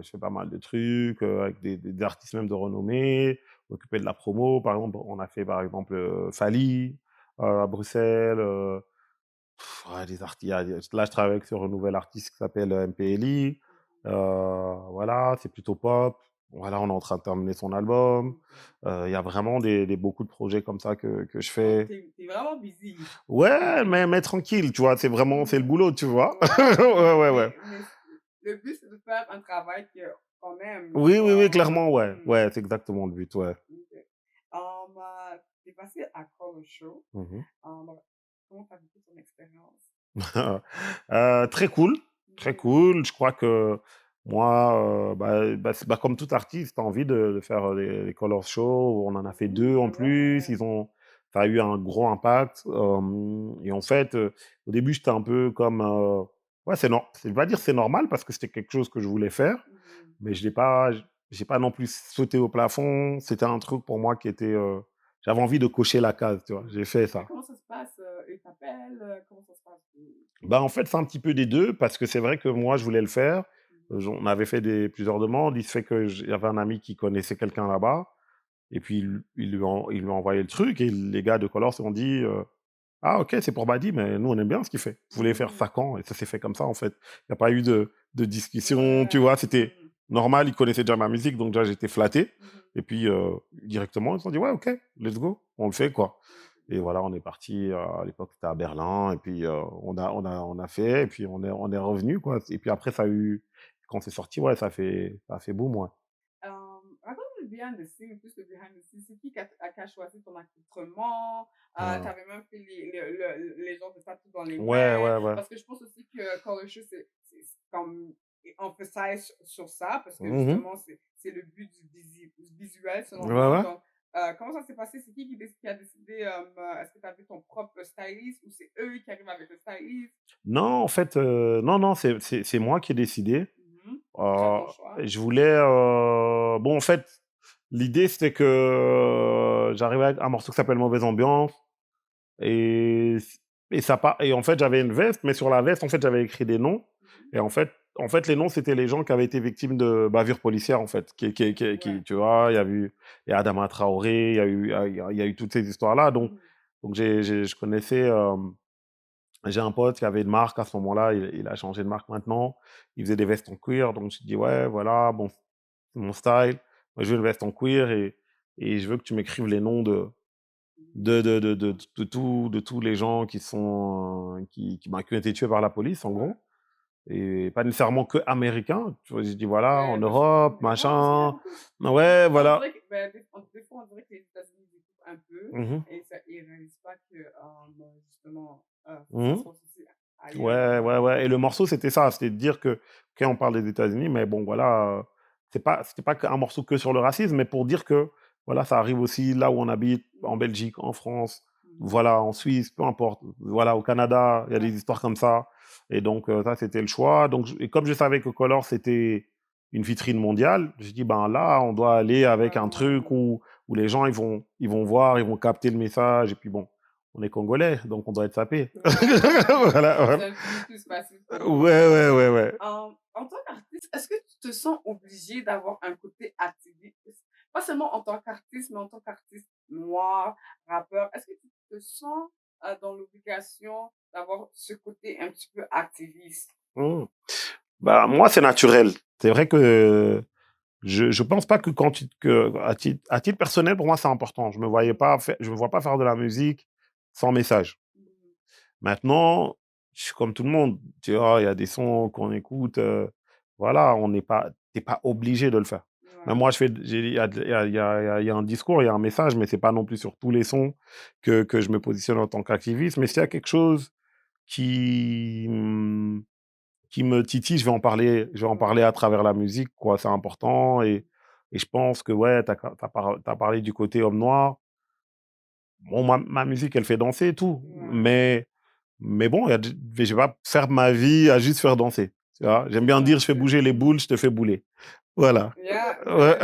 je fais pas mal de trucs avec des artistes même de renommée, m'occuper de la promo. Par exemple, on a fait par exemple Fally à Bruxelles. Ouais, là, je travaille sur un nouvel artiste qui s'appelle MPLI. Voilà, c'est plutôt pop. Voilà, on est en train de terminer son album. Il y a vraiment beaucoup de projets comme ça que je Donc, fais. t'es vraiment busy. Ouais, mais tranquille, tu vois, c'est le boulot, tu vois. Ouais, Ouais, ouais, ouais. mais le but, c'est de faire un travail qu'on aime, tu Oui, oui, oui, vois. clairement, ouais. Ouais, c'est exactement le but, ouais. Ok. T'es passé à Color Show. Mhm. Comment t'as vécu ton expérience? Très cool, très Mhm. cool. Je crois que moi, comme tout artiste, tu as envie de faire des color shows. On en a fait deux en C'est plus. vrai. Ça a eu un gros impact. Et en fait, au début, j'étais un peu comme, ouais, je vais pas dire c'est normal parce que c'était quelque chose que je voulais faire, Mhm. mais j'ai pas non plus sauté au plafond. C'était un truc pour moi qui était, j'avais envie de cocher la case, tu vois. J'ai fait Mais ça. comment ça se passe? Ils t'appellent? Comment ça se passe? Bah, en fait, c'est un petit peu des 2 parce que c'est vrai que moi, je voulais le faire. On avait fait plusieurs demandes. Il se fait que il y avait un ami qui connaissait quelqu'un là-bas et puis il lui a envoyé le truc et les gars de Colors se sont dit, «Ah OK, c'est pour Badi, mais nous, on aime bien ce qu'il fait. Vous voulez faire ça Mhm. quand?» Et ça s'est fait comme ça, en fait. Il y a pas eu de discussion, tu Ouais. vois? C'était normal, ils connaissaient déjà ma musique, donc déjà, j'étais flatté et puis, directement, ils se sont dit: «Ouais, OK, let's go, on le fait, quoi». Et voilà, on est parti, à l'époque, c'était à Berlin et puis, on a fait et puis on est revenu, quoi. Et puis après, quand c'est sorti, ouais, ça a fait boum, ouais. Raconte le behind the scenes, plus le behind the scenes. C'est qui a choisi ton accoutrement? Mmh. T'avais même fait les genres de tatous dans les Ouais, mains. ouais, ouais. Parce que je pense aussi que Color Show, c'est comme emphasize sur ça, parce que Mmh. justement, c'est le but du visuel, selon Ouais, moi. ouais. Donc, comment ça s'est passé? C'est qui a décidé? Est-ce que tu avais ton propre styliste ou c'est eux qui arrivent avec le styliste? Non, en fait, non, non, c'est moi qui ai décidé. Mhm. Déjà Heu, ton choix. je voulais, bon, en fait, l'idée, c'était que j'arrivais avec un morceau qui s'appelle «Mauvaise ambiance» et et en fait, j'avais une veste, mais sur la veste, en fait, j'avais écrit des noms Mhm. et en fait, les noms, c'était les gens qui avaient été victimes de bavures policières, en fait, Ouais. tu vois? Il y a Adama Traoré, il y a eu toutes ces histoires-là, Mhm. donc je connaissais, j'ai un pote qui avait une marque à ce moment-là, il a changé de marque maintenant. Il faisait des vestes en cuir, donc je dis: «Ouais, voilà, bon, c'est mon style. Moi, je veux une veste en cuir et je veux que tu m'écrives les noms de tous les gens qui sont, qui ont été tués par la police, en Ouais. gros, et pas nécessairement que américains». Tu vois? J'ai dit: «Voilà, en Ouais, parce que Europe, ouais, parce qu'il y a machin». beaucoup Ouais, on voilà. dirait que ben, des fois, on dirait que les États-Unis découpent un peu Mmh mh. et ça, ils réalisent pas que, justement, ça se Mmh. passe aussi ailleurs. Ouais, ouais, ouais, et le morceau, c'était ça, c'était de dire que, OK, on parle des États-Unis, mais bon, voilà, c'était pas qu'un morceau que sur le racisme, mais pour dire que Voilà, ça arrive aussi là où on habite, en Belgique, en France, voilà, en Suisse, peu importe. Voilà, au Canada, il y a des histoires comme ça. Et donc, ça, c'était le choix. Donc, et comme je savais que Color, c'était une vitrine mondiale, j'ai dit, ben là, on doit aller avec un truc où les gens, ils vont voir, ils vont capter le message. Et puis bon, on est Congolais, donc on doit être sapé. Voilà, C'est ouais. un petit peu plus facile pour Ouais, nous. ouais, ouais, ouais. En tant qu'artiste, est-ce que tu te sens obligé d'avoir un côté activiste? Pas seulement en tant qu'artiste, mais en tant qu'artiste noir, rappeur. Est-ce que tu te sens dans l'obligation d'avoir ce côté un petit peu activiste? Mmh. Bah, moi, c'est naturel. C'est vrai que je pense pas que quand tu que à titre personnel, pour moi, c'est important. Je me vois pas faire de la musique sans message. Mhm. Maintenant, je suis comme tout le monde, tu vois? Il y a des sons qu'on écoute, voilà, on n'est pas tu pas obligé de le faire. Mais Ouais. moi, je fais j'ai il y a de il y a un discours, il y a un message, mais c'est pas non plus sur tous les sons que je me positionne en tant qu'activiste. Mais s'il y a quelque chose qui, qui me titille, je vais en parler à travers la musique, quoi, c'est important et je pense que, ouais, tu parlé du côté homme noir. Bon, ma musique, elle fait danser et tout, Ouais. mais bon, il y a d je vais pas faire ma vie à juste faire danser, tu vois? J'aime C'est bien dire: ça. «Je fais bouger les boules, je te fais bouler». Voilà. Yeah, Ouais.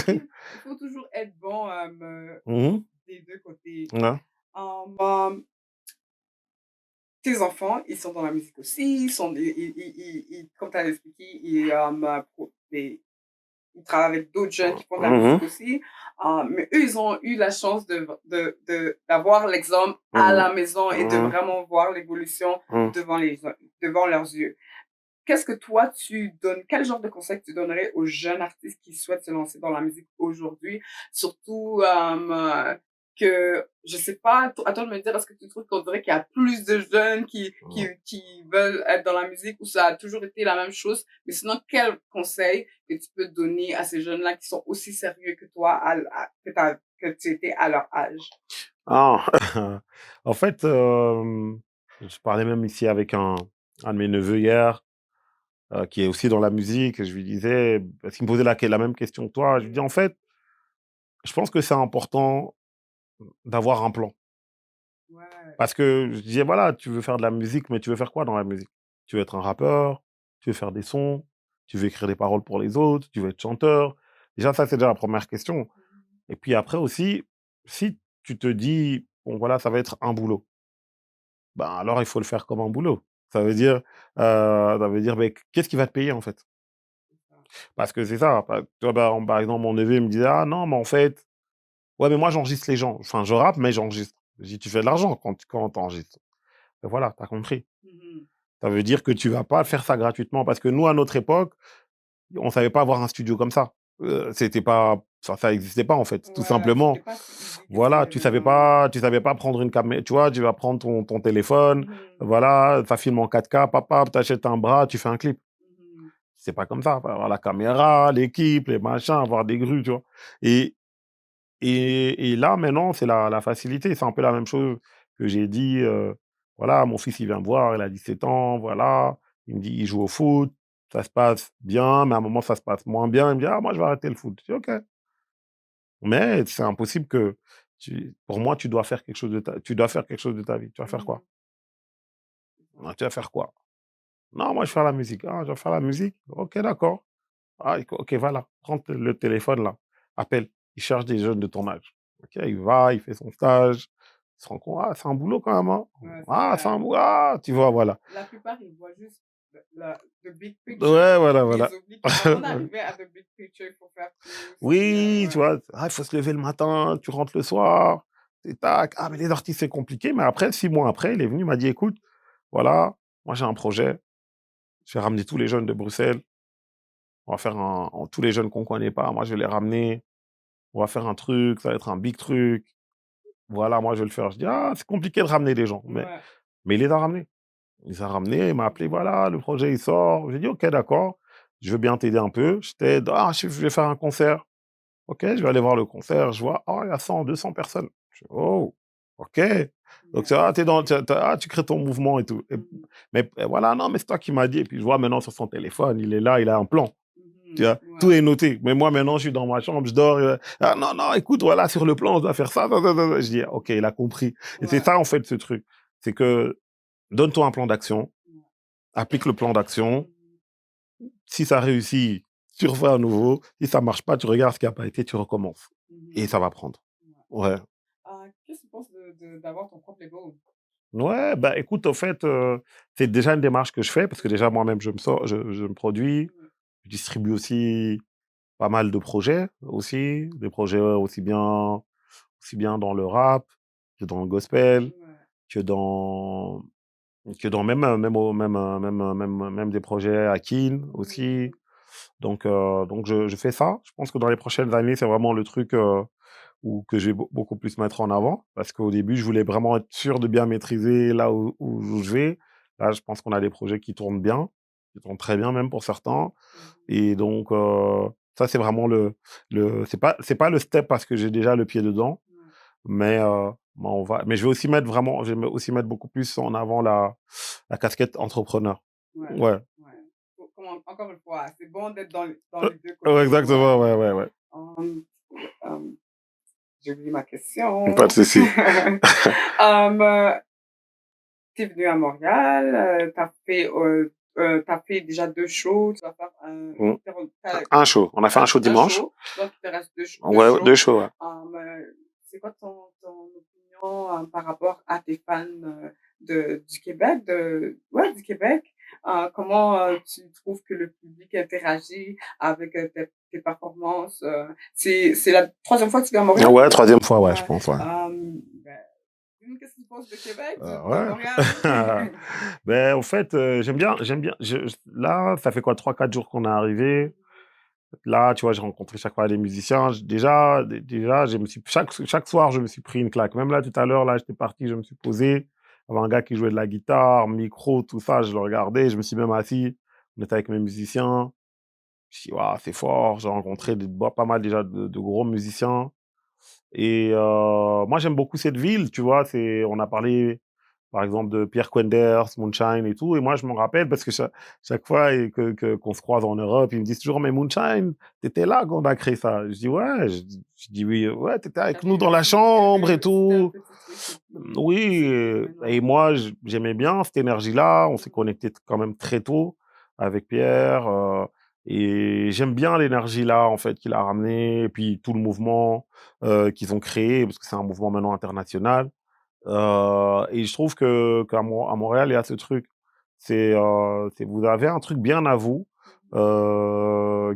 il faut toujours être bon Mmh. des deux côtés. Ouais. Um, tes enfants, ils sont dans la musique aussi, comme tu as expliqué, ils travaillent avec d'autres jeunes qui font de la Mmh musique mh. aussi. Mais eux, ils ont eu la chance d'avoir l'exemple à Mmh. la maison et de Mmh. vraiment voir l'évolution Mmh. devant leurs yeux. Qu'est-ce que toi, tu donnes, quel genre de conseil tu donnerais aux jeunes artistes qui souhaitent se lancer dans la musique aujourd'hui? Surtout que, je sais pas, à toi de me dire, est-ce que tu trouves qu'on dirait qu'il y a plus de jeunes Mmh. qui veulent être dans la musique ou ça a toujours été la même chose? Mais sinon, quel conseil que tu peux donner à ces jeunes-là qui sont aussi sérieux que toi, que tu étais à leur âge? Ah! En fait, je parlais même ici avec un de mes neveux hier, qui est aussi dans la musique et je lui disais parce qu'il me posait la même question que toi. Je lui dis: «En fait, je pense que c'est important d'avoir un plan». Ouais. Parce que je disais: «Voilà, tu veux faire de la musique, mais tu veux faire quoi dans la musique? Tu veux être un rappeur? Tu veux faire des sons? Tu veux écrire des paroles pour les autres? Tu veux être chanteur?» Déjà ça, c'est déjà la première question et puis après aussi, si tu te dis: «Bon voilà, ça va être un boulot», ben, alors il faut le faire comme un boulot. Ça veut dire, beh, qu'est-ce qui va te payer, en fait? Parce que c'est ça, tu vois, par exemple, mon neveu, il me disait: «Ah non, mais en fait, ouais, mais moi, j'enregistre les gens. Enfin, je rappe, mais j'enregistre». Je dis: «Tu fais de l'argent quand tu enregistres». Ben voilà, tu as compris. Mhm. Ça veut dire que tu vas pas faire ça gratuitement parce que nous, à notre époque, on savait pas avoir un studio comme ça. C'était pas ça existait pas, en fait, tout Ouais, c'était simplement. pas si easy que c'est Voilà, maintenant. tu savais pas prendre une caméra. Tu vois, tu vas prendre ton téléphone, Mhm. voilà, ça filme en 4K, papa, tu achètes un bras, tu fais un clip. Mhm. C'est pas comme ça. Faut avoir la caméra, l'équipe, les machins, avoir des grues, tu vois? Et et là, maintenant, c'est la facilité. C'est un peu la même chose que j'ai dit, voilà, mon fils, il vient me voir, il a 17 ans, voilà. Il me dit: «Il joue au foot, ça se passe bien, mais à un moment, ça se passe moins bien». Il me dit: «Ah, moi, je vais arrêter le foot». Je dis: «OK». Mais c'est impossible que pour moi, tu dois faire quelque chose de ta vie. Tu vas faire Mhm. quoi? Ah, tu vas faire quoi? «Non, moi, je vais faire la musique». «Ah, je vais faire la musique? OK, d'accord. Ah, OK, voilà, prends le téléphone là, appelle, il cherche des jeunes de ton âge». OK, il va, il fait son stage, il se rend compte: «Ah, c'est un boulot quand même, hein. Ouais, c'est Ah, c'est ça. un boulot, ah!» Tu vois? Voilà. La plupart, ils voient juste the big picture. Ouais, voilà, Ils voilà. oublient qu'avant d'arriver à the big picture, il faut faire plus. Oui, tu Ouais. vois? Ah, il faut se lever le matin, tu rentres le soir, et tac. Ah, mais les artistes, c'est compliqué, mais après 6 mois après, il est venu, il m'a dit: «Écoute, voilà, moi j'ai un projet, je vais ramener tous les jeunes de Bruxelles, on va faire tous les jeunes qu'on connaît pas, moi je vais les ramener, on va faire un truc, ça va être un big truc. Voilà, moi je vais le faire». Je dis: «Ah, c'est compliqué de ramener des gens», Ouais. mais il les a ramenés. Il les a ramenés, il m'a appelé: «Voilà, le projet il sort». J'ai dit: «OK, d'accord, je veux bien t'aider un peu, je t'aide. Ah, je vais faire un concert». OK, je vais aller voir le concert, je vois, oh, il y a 100-200 personnes. Je fais: «Oh, OK». Donc Yeah, tu vois, c'est big. tu crées ton mouvement et Mhm. mais voilà, non, mais c'est toi qui m'as dit et puis je vois maintenant sur son téléphone, il est là, il a un plan. Tu vois, tout est noté. Mais moi, maintenant, je suis dans ma chambre, je dors. Ah non, non, écoute, voilà, sur le plan, on doit faire ça. Je dis, OK, il a compris. Et c'est ça, en fait, ce truc. C'est que donne-toi un plan d'action, applique le plan d'action. Si ça réussit, tu refais à nouveau. Si ça marche pas, tu regardes ce qui n'a pas été, tu recommences. Et ça va prendre. Ouais. Qu'est-ce que tu penses d'avoir ton propre label? Ouais, bah écoute, au fait, c'est déjà une démarche que je fais parce que déjà moi-même, je me produis. Je distribue aussi pas mal de projets aussi, des projets aussi bien dans le rap que dans le gospel, que dans même des projets à Kin aussi. Donc je fais ça. Je pense que dans les prochaines années, c'est vraiment le truc, que je vais beaucoup plus mettre en avant. Parce qu'au début, je voulais vraiment être sûr de bien maîtriser là où je vais. Là, je pense qu'on a des projets qui tournent bien, qui tournent très bien même pour certains. Et donc, ça, c'est vraiment c'est pas le step parce que j'ai déjà le pied dedans, mais, mais je vais aussi mettre beaucoup plus en avant la casquette entrepreneur. Ouais. Encore une fois, c'est bon d'être dans les deux côtés. Exactement, ouais. J'ai oublié ma question. Pas de souci. T'es venu à Montréal, t'as fait déjà 2 shows, tu vas faire Un show. On a fait un show dimanche. Donc, il te reste 2 shows. Ouais, 2 shows, ouais. C'est quoi ton opinion par rapport à tes fans du Québec, du Québec? Comment tu trouves que le public interagit avec tes performances? C'est la 3e fois que tu viens à Montréal? Ouais, 3e fois, ouais, je pense, ouais. Qu'est-ce que tu penses de Québec, de ouais. Montréal? Ben, en fait, j'aime bien. Là, ça fait quoi, 3-4 jours qu'on est arrivé. Là, tu vois, j'ai rencontré chaque fois des musiciens. Déjà, chaque soir, je me suis pris une claque. Même là, tout à l'heure, là, j'étais parti, je me suis posé. Il y avait un gars qui jouait de la guitare, micro, tout ça, je le regardais. Je me suis même assis. On était avec mes musiciens. Je me suis dit, waouh, c'est fort. J'ai rencontré pas mal déjà de gros musiciens. Et moi, j'aime beaucoup cette ville, tu vois. On a parlé, par exemple, de Pierre Quenders, Moonshine et tout. Et moi, je me rappelle, parce que chaque fois qu'on se croise en Europe, ils me disent toujours, mais Moonshine, t'étais là quand on a créé ça. Je dis, ouais. Je dis, oui, ouais, t'étais avec nous dans la chambre et tout. Oui. Et moi, j'aimais bien cette énergie-là. On s'est connecté quand même très tôt avec Pierre. Et j'aime bien l'énergie là, en fait, qu'il a ramené, et puis tout le mouvement qu'ils ont créé, parce que c'est un mouvement maintenant international. Et je trouve qu'à Montréal, il y a ce truc. Vous avez un truc bien à vous,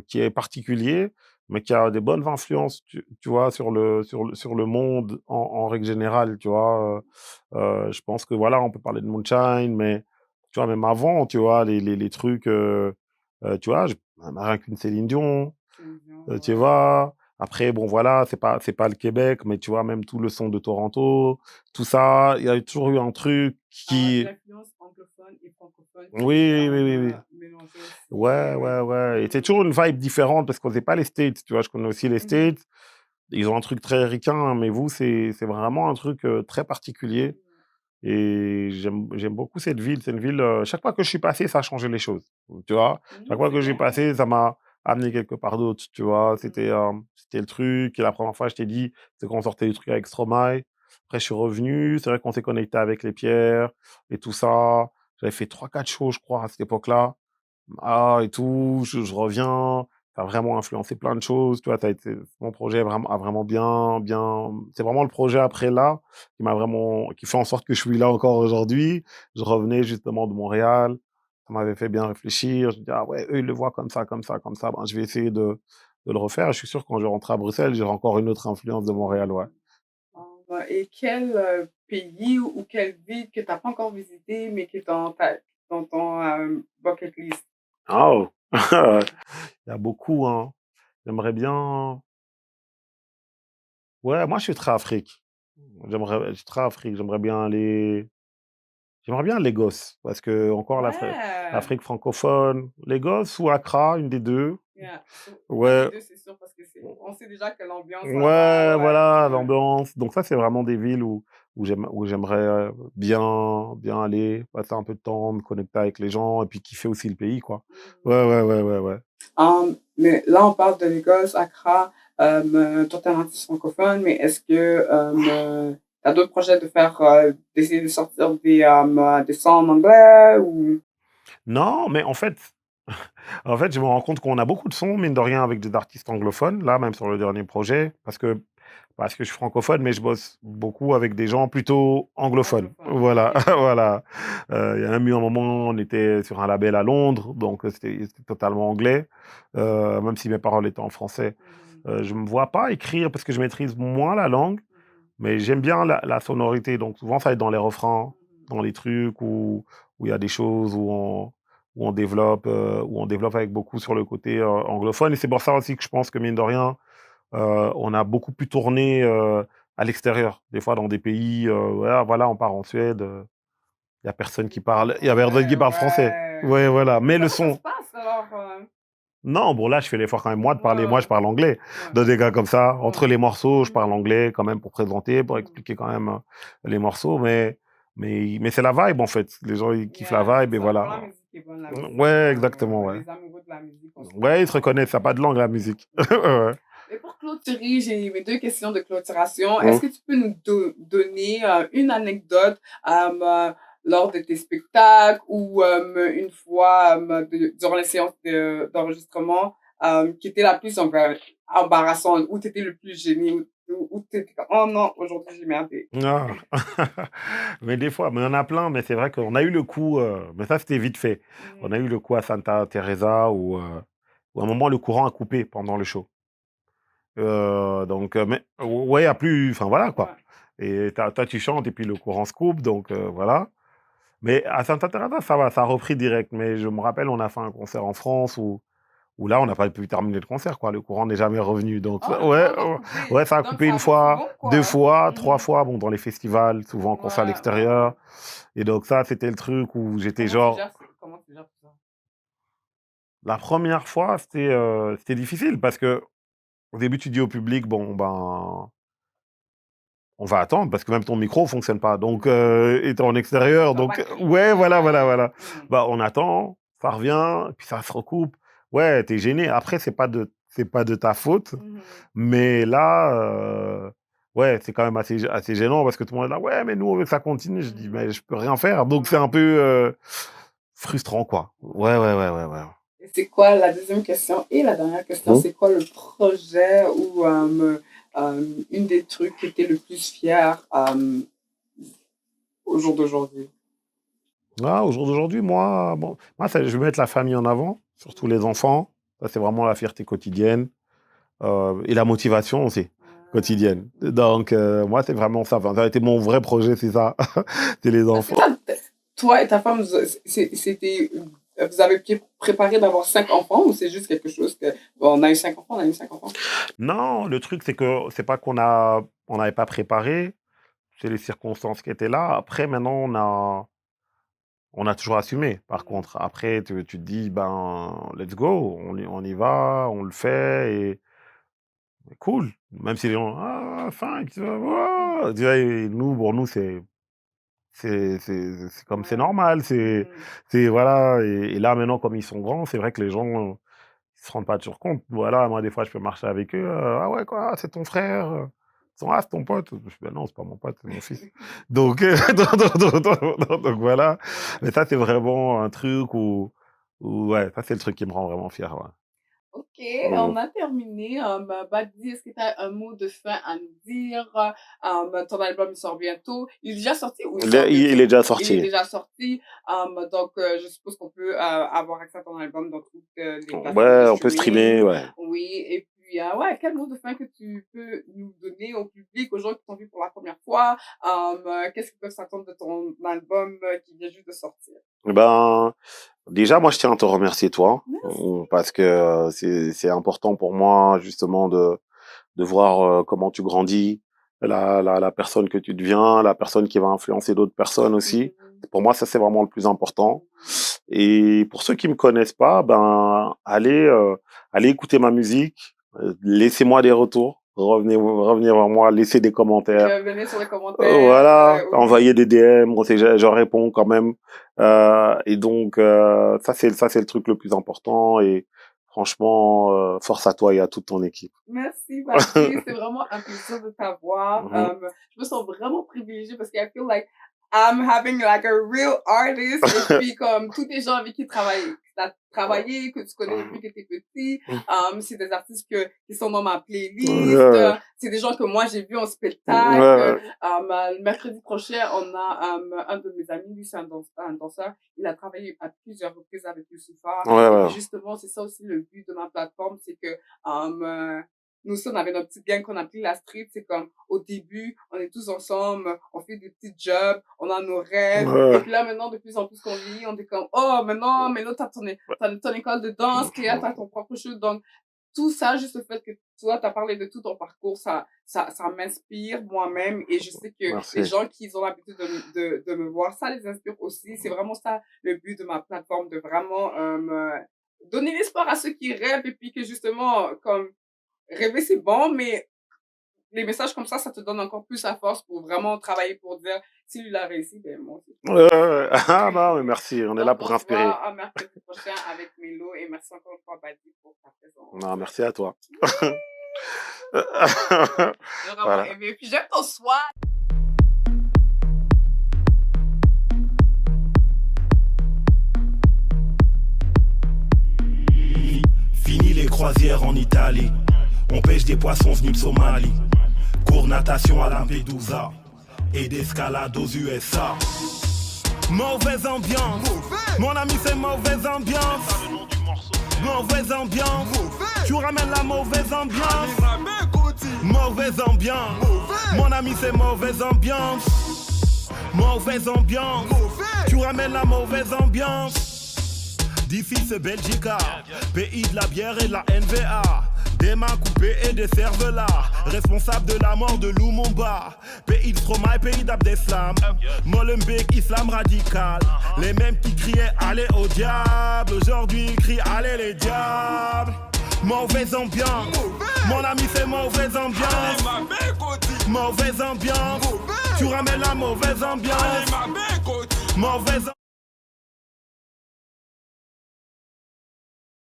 qui est particulier, mais qui a des bonnes influences, tu vois, sur le monde en règle générale, tu vois. Je pense que voilà, on peut parler de Moonshine, mais tu vois, même avant, tu vois, les trucs, tu vois, rien qu'une Céline Dion, tu vois. Après, bon, voilà, c'est pas le Québec, mais tu vois, même tout le son de Toronto, tout ça, il y a toujours eu un truc qui... L'influence anglophone et francophone. Oui. Mélangée aussi. Ouais. Et c'est toujours une vibe différente parce qu'on sait pas les States, tu vois, je connais aussi les States. Ils ont un truc très ricain, mais vous, c'est vraiment un truc très particulier. Et j'aime beaucoup cette ville. C'est une ville, chaque fois que je suis passé, ça a changé les choses, tu vois. Chaque fois que j'ai passé, ça m'a amené quelque part d'autre, tu vois. C'était le truc. Et la première fois, je t'ai dit, c'est quand on sortait du truc avec Stromae. Après, je suis revenu. C'est vrai qu'on s'est connecté avec les pierres et tout ça. J'avais fait 3-4 shows, je crois, à cette époque-là. Et tout, je reviens. Ça a vraiment influencé plein de choses, tu vois. Mon projet a vraiment bien. C'est vraiment le projet après là qui fait en sorte que je suis là encore aujourd'hui. Je revenais justement de Montréal. Ça m'avait fait bien réfléchir. Je me dis, ah ouais, eux, ils le voient comme ça. Ben, je vais essayer de le refaire. Je suis sûr que quand je rentre à Bruxelles, j'aurai encore une autre influence de Montréal, ouais. Et quel pays ou quelle ville que tu n'as pas encore visité, mais qui est dans ton bucket list? Oh! Il y a beaucoup, hein. J'aimerais bien... Ouais, moi, je suis très Afrique. Je suis très Afrique. J'aimerais bien Lagos, parce que encore l'Afrique francophone, Lagos ou Accra, une des deux. Yeah. Ouais. Les deux, c'est sûr, parce que on sait déjà que l'ambiance. Ouais, voilà, l'ambiance. Donc ça, c'est vraiment des villes où j'aimerais bien aller, passer un peu de temps, me connecter avec les gens, et puis kiffer aussi le pays, quoi. Ouais. mais là, on parle de Lagos, Accra, toi, t'es un artiste francophone, mais est-ce que t'as d'autres projets de faire, d'essayer de sortir des sons en anglais ou... Non, mais en fait, je me rends compte qu'on a beaucoup de sons, mine de rien, avec des artistes anglophones, là, même sur le dernier projet, parce que je suis francophone, mais je bosse beaucoup avec des gens plutôt anglophones. Anglophone? Voilà, Ok. voilà. Il y a même eu un moment, on était sur un label à Londres, donc c'était totalement anglais, même si mes paroles étaient en français. Je me vois pas écrire parce que je maîtrise moins la langue, mais j'aime bien la sonorité. Donc souvent, ça va être dans les refrains, dans les trucs où il y a des choses où on développe avec beaucoup sur le côté anglophone. Et c'est pour ça aussi que je pense que, mine de rien, on a beaucoup pu tourner à l'extérieur. Des fois, dans des pays, voilà, on part en Suède, il n'y a personne qui parle, il y a personne qui Ouais, parle français. ouais. Ouais, voilà. Mais le Comment ça se son, passe alors? non, bon, là, je fais l'effort quand même, moi, de parler. Moi, je Ouais, parle anglais. ouais. Dans des cas comme ça, entre Ouais. les morceaux, je parle anglais quand même pour présenter, pour expliquer quand même les morceaux. Mais c'est la vibe, en fait. Les gens, ils kiffent la Yeah, c'est vibe et ça. Quand voilà. la musique est bonne, la musique est Ouais, bonne. Ouais, exactement, ouais. ouais. Les amoureux de la musique, on se Ouais, ils se comprend. reconnaissent, ça n'a pas de langue, la musique. Ouais. Et pour clôturer, j'ai mes deux questions de clôturation. Est-ce Hum. que tu peux nous donner une anecdote lors de tes spectacles ou une fois durant les séances d'enregistrement qui était la plus embarrassante, où tu étais le plus gêné, où tu étais comme, oh non, aujourd'hui j'ai merdé. Ah. Mais des fois, mais il y en a plein, mais c'est vrai qu'on a eu le coup, mais ça c'était vite fait. On a eu le coup à Santa Teresa où à un moment le courant a coupé pendant le show. Donc, mais ouais, il y a plus, enfin voilà quoi. Ouais. Et toi, tu chantes et puis le courant se coupe, donc voilà. Mais à Santa Teresa, ça va, ça a repris direct. Mais je me rappelle, on a fait un concert en France où là, on n'a pas pu terminer le concert, quoi. Le courant n'est jamais revenu. Donc, Oh, le ouais, courant va couper. ouais, ça a Donc coupé ça une arrive fois, souvent, deux quoi. fois, trois Mhm. fois, bon, dans les festivals, souvent concert à Ouais, ouais, ouais. l'extérieur. Et donc, ça, c'était le truc où j'étais genre, Comment tu gères ça? la première fois, c'était difficile parce que au début, tu dis au public, bon, ben, on va attendre parce que même ton micro fonctionne pas. Donc, et t'es en extérieur. Ça va pas Donc, ouais, crier. voilà, voilà, voilà. Mhm. Bah, on attend, ça revient, puis ça se recoupe. Ouais, t'es gêné. Après, c'est pas de ta faute. Mhm. Mais là, ouais, c'est quand même assez gênant parce que tout le monde est là, ouais, mais nous, on veut que ça continue. Je dis, Mhm. mais je peux rien faire. Donc, c'est Ouais. un peu frustrant, quoi. Ouais, ouais, ouais, ouais, ouais. Et c'est quoi la deuxième question et la dernière question? Hum. C'est quoi le projet ou une des trucs qui était le plus fier au jour d'aujourd'hui? Ah, au jour d'aujourd'hui, moi, bon, moi je vais mettre la famille en avant, surtout les enfants. Ça, c'est vraiment la fierté quotidienne. Et la motivation aussi, quotidienne. Donc, moi, c'est vraiment ça. Enfin, ça a été mon vrai projet, c'est ça. C'est les Est-ce que enfants. toi et ta femme, vous avez préparé d'avoir 5 enfants ou c'est juste quelque chose que, bon, on a eu 5 enfants, on a eu 5 enfants? Non, le truc, c'est que c'est pas on n'avait pas préparé. C'est les circonstances qui étaient là. Après, maintenant, on a toujours assumé. Par contre, après, tu te dis, ben, let's go, on y va, on le fait et cool. Même si les gens, ah, 5, tu vois, tu vois, et nous, pour nous, c'est comme c'est Ouais. normal. Mhm. Voilà. Et là, maintenant, comme ils sont grands, c'est vrai que les gens, ils se rendent pas toujours compte. Voilà, moi, des fois, je peux marcher avec eux. Ah ouais, quoi, c'est ton frère. Ils sont, ah, c'est ton pote. Je dis, ben non, c'est pas mon pote, c'est mon fils. Donc, donc, voilà. Ouais. Mais ça, c'est vraiment un truc ouais, ça, c'est le truc qui me rend vraiment fier. Ouais. Ok, Mhm. on a terminé. Badi, est-ce que tu as un mot de fin à nous dire? Ton album il sort bientôt. Il est déjà sorti ou il sort Il est bientôt? déjà Il est sorti. déjà sorti. Donc, je suppose qu'on peut avoir accès à ton album dans toutes les plateformes de Ouais, on peut streaming. streamer, ouais. Oui, et puis, ouais, quel mot de fin que tu peux nous donner au public, aux gens qui t'ont vu pour la première fois? Qu'est-ce qu'ils peuvent s'attendre de ton album qui vient juste de sortir? Ben, déjà, moi, je tiens à te remercier, toi, Merci. parce que c'est important pour moi, justement, de voir comment tu grandis, la personne que tu deviens, la personne qui va influencer d'autres personnes aussi. Mhm. Pour moi, ça, c'est vraiment le plus important. Mhm. Et pour ceux qui me connaissent pas, ben, allez écouter ma musique, laissez-moi des retours, revenir vers moi, laissez des commentaires. Venez sur les commentaires. Voilà, Oui. envoyer des DM, j'en réponds quand même. Et donc ça c'est le truc le plus important. Et franchement, force à toi et à toute ton équipe. Merci, Patrice. C'est vraiment un plaisir de t'avoir. Je me sens vraiment privilégiée parce que I feel like I'm having like a real artist. Et puis, comme tous les gens avec qui tu as travaillé, que tu connais depuis que tu es petit, c'est des artistes qui sont dans ma playlist. C'est des gens que moi, j'ai vus en spectacle. Le mercredi prochain, on a un de mes amis, lui, c'est un danseur. Il a travaillé à plusieurs reprises avec Youssoupha. Et justement, c'est ça aussi le but de ma plateforme, c'est que nous aussi, on avait notre petite gang qu'on appelait la street. C'est comme, au début, on est tous ensemble, on fait des petits jobs, on a nos rêves. Et puis là, maintenant, de plus en plus qu'on vit, on est comme, oh, mais là, t'as ton école de danse, Cléa, t'as ton propre show. Donc, tout ça, juste le fait que toi, t'as parlé de tout ton parcours, ça m'inspire moi-même. Et je sais que les gens qui ont l'habitude de me voir, ça les inspire aussi. C'est vraiment ça, le but de ma plateforme, de vraiment, donner l'espoir à ceux qui rêvent et puis que justement, comme, rêver, c'est bon, mais les messages comme ça te donne encore plus la force pour vraiment travailler pour dire si lui l'a réussi, ben moi aussi. Ah non, mais merci, on est là pour inspirer. On se voit à mercredi prochain avec Mélo et merci encore une fois, Badi, pour ta présence. Non, merci à toi. J'ai vraiment aimé. Puis j'aime ton soir. Fini les croisières en Italie. On pêche des poissons venus de Somalie. Cours natation à Lampedusa et d'escalade aux USA. Mauvaise ambiance. Mon ami, c'est mauvaise ambiance. Mauvaise ambiance. Tu ramènes la mauvaise ambiance. Mauvaise ambiance. Mon ami, c'est mauvaise ambiance. Mauvaise ambiance. Tu ramènes la mauvaise ambiance. D'ici c'est Belgica, pays de la bière et de la NVA. Des mains coupées et des cervelas, responsable de la mort de Lumumba. Pays de Stromae, pays d'Abdeslam, Molenbeek, islam radical. Les mêmes qui criaient allez au diable, aujourd'hui ils crient allez les diables. Mauvaise ambiance, mon ami c'est mauvaise ambiance. Mauvaise ambiance, tu ramènes la mauvaise ambiance. Mauvaise